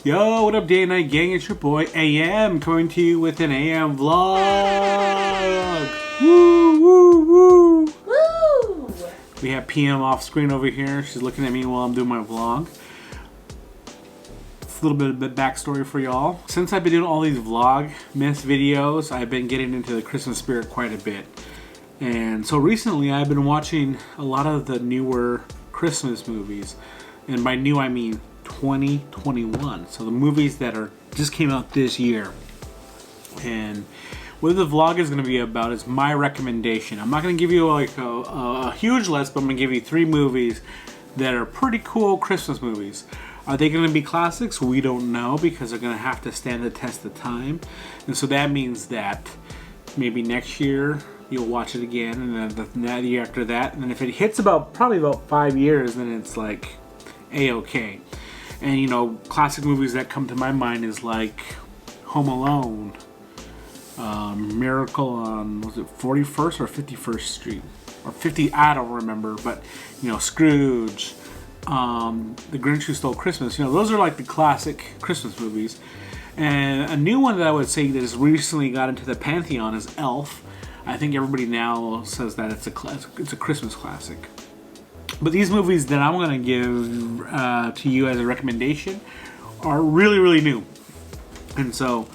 Yo, what up, day and night gang? It's your boy AM coming to you with an AM vlog. Woo, woo, woo. Woo! We have PM off screen over here. She's looking at me while I'm doing my vlog. It's a little bit of backstory for y'all. Since I've been doing all these Vlogmas videos, I've been getting into the Christmas spirit quite a bit. And so recently I've been watching a lot of the newer Christmas movies. And by new I mean 2021. So the movies that just came out this year. And what the vlog is going to be about is my recommendation. I'm not going to give you like a huge list, but I'm going to give you 3 movies that are pretty cool Christmas movies. Are they going to be classics? We don't know, because they're going to have to stand the test of time. And so that means that maybe next year you'll watch it again, and then the year after that. And then if it hits probably about 5 years, then it's like A-okay. And you know, classic movies that come to my mind is like Home Alone, Miracle on, was it 41st or 51st Street? Or 50, I don't remember, but you know, Scrooge, The Grinch Who Stole Christmas. You know, those are like the classic Christmas movies. And a new one that I would say that has recently got into the pantheon is Elf. I think everybody now says that it's a Christmas classic. But these movies that I'm going to give to you as a recommendation are really, really new. And so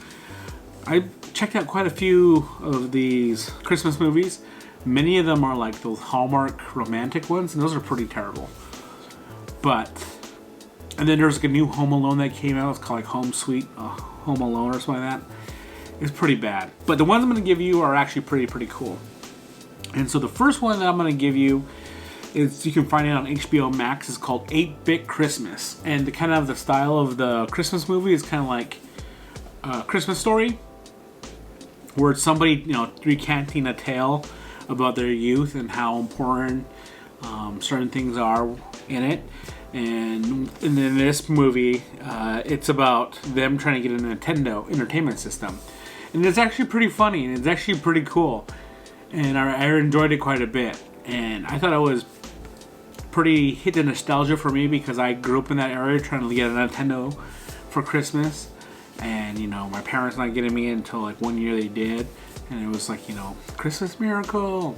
I checked out quite a few of these Christmas movies. Many of them are like those Hallmark romantic ones, and those are pretty terrible. And then there's like a new Home Alone that came out. It's called like Home Alone or something like that. It's pretty bad. But the ones I'm going to give you are actually pretty cool. And so the first one that I'm going to give you, you can find it on HBO Max. It's called 8-Bit Christmas, and the style of the Christmas movie is kind of like a Christmas Story, where it's somebody, you know, recanting a tale about their youth and how important certain things are in it. And in this movie, it's about them trying to get a Nintendo Entertainment System, and it's actually pretty funny and it's actually pretty cool, and I enjoyed it quite a bit. And I thought it was pretty hit the nostalgia for me, because I grew up in that area trying to get a Nintendo for Christmas. And, you know, my parents not getting me until like one year they did. And it was like, you know, Christmas miracle.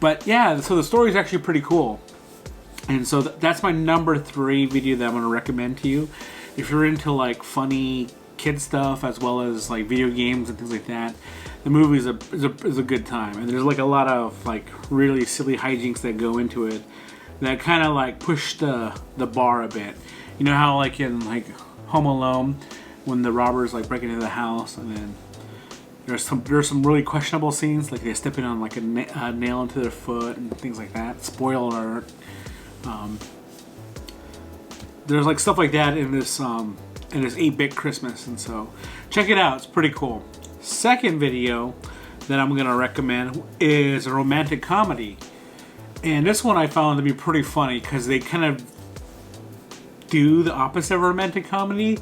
But yeah, so the story is actually pretty cool. And so that's my number 3 video that I'm going to recommend to you. If you're into like funny kid stuff as well as like video games and things like that, the movie is a good time. And there's like a lot of like really silly hijinks that go into it that kind of like push the bar a bit. You know how like in like Home Alone, when the robbers like break into the house, and then there's some really questionable scenes, like they're stepping on like a nail into their foot and things like that. Spoiler alert. There's like stuff like that in this 8-Bit Christmas, and so check it out. It's pretty cool. Second video that I'm gonna recommend is a romantic comedy, and this one I found to be pretty funny because they kind of do the opposite of a romantic comedy.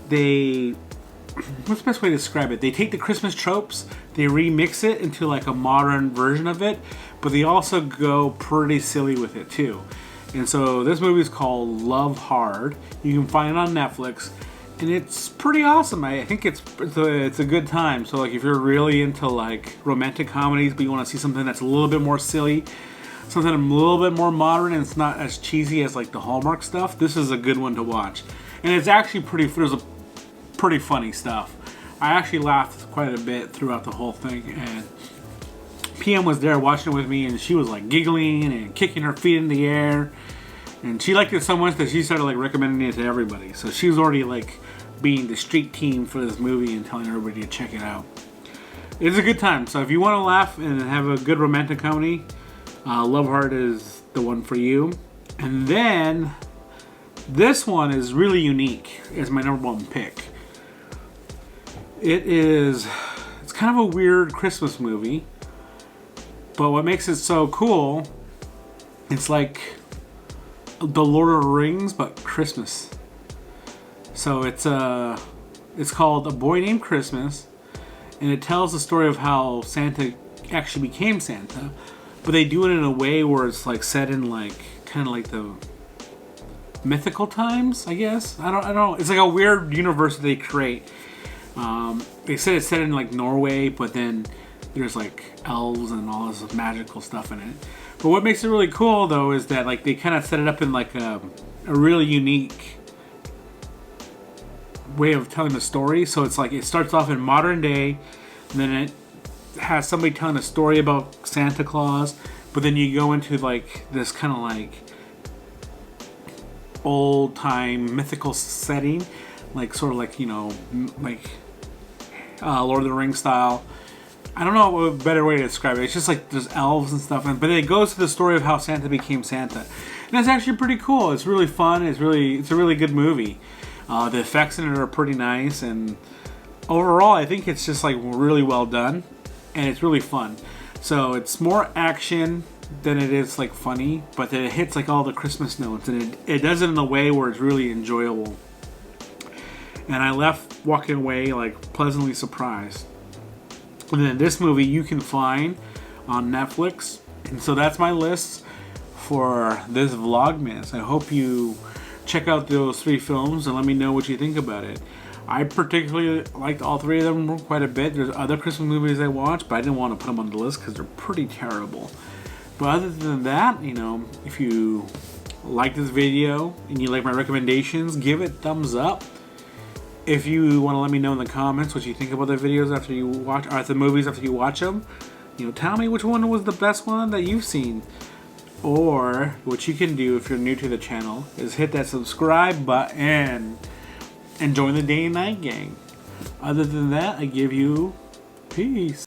What's the best way to describe it? They take the Christmas tropes, they remix it into like a modern version of it, but they also go pretty silly with it too. And so this movie is called Love Hard. You can find it on Netflix, and it's pretty awesome. I think it's a good time. So like if you're really into like romantic comedies, but you want to see something that's a little bit more silly, something a little bit more modern, and it's not as cheesy as like the Hallmark stuff, this is a good one to watch. And it's actually there's a pretty funny stuff. I actually laughed quite a bit throughout the whole thing, and PM was there watching it with me, and she was like giggling and kicking her feet in the air, and she liked it so much that she started like recommending it to everybody. So she was already like being the street team for this movie and telling everybody to check it out. It's a good time. So if you want to laugh and have a good romantic comedy, Love Hard is the one for you. And then this one is really unique. It's my number 1 pick. It's kind of a weird Christmas movie, but what makes it so cool, it's like the Lord of the Rings, but Christmas. So it's called A Boy Named Christmas, and it tells the story of how Santa actually became Santa, but they do it in a way where it's like set in like kind of like the mythical times, I guess. I don't know. It's like a weird universe that they create. They said it's set in like Norway, but then there's like elves and all this magical stuff in it. But what makes it really cool though is that like they kind of set it up in like a really unique way of telling the story. So it's like it starts off in modern day, and then it has somebody telling a story about Santa Claus, but then you go into like this kind of like old time mythical setting, like sort of like, you know, like Lord of the Rings style. I don't know what better way to describe it. It's just like there's elves and stuff, but it goes to the story of how Santa became Santa, and it's actually pretty cool. It's really fun. It's a really good movie. The effects in it are pretty nice, and overall, I think it's just like really well done, and it's really fun. So it's more action than it is like funny, but then it hits like all the Christmas notes, and it does it in a way where it's really enjoyable. And I left walking away like pleasantly surprised. And then this movie you can find on Netflix. And so that's my list for this Vlogmas. I hope you check out those 3 films and let me know what you think about it. I particularly liked all 3 of them quite a bit. There's other Christmas movies I watched, but I didn't want to put them on the list because they're pretty terrible. But other than that, you know, if you like this video and you like my recommendations, give it thumbs up. If you want to let me know in the comments what you think about the videos after you watch, or the movies after you watch them, you know, tell me which one was the best one that you've seen. Or what you can do if you're new to the channel is hit that subscribe button and join the day and night gang. Other than that, I give you peace.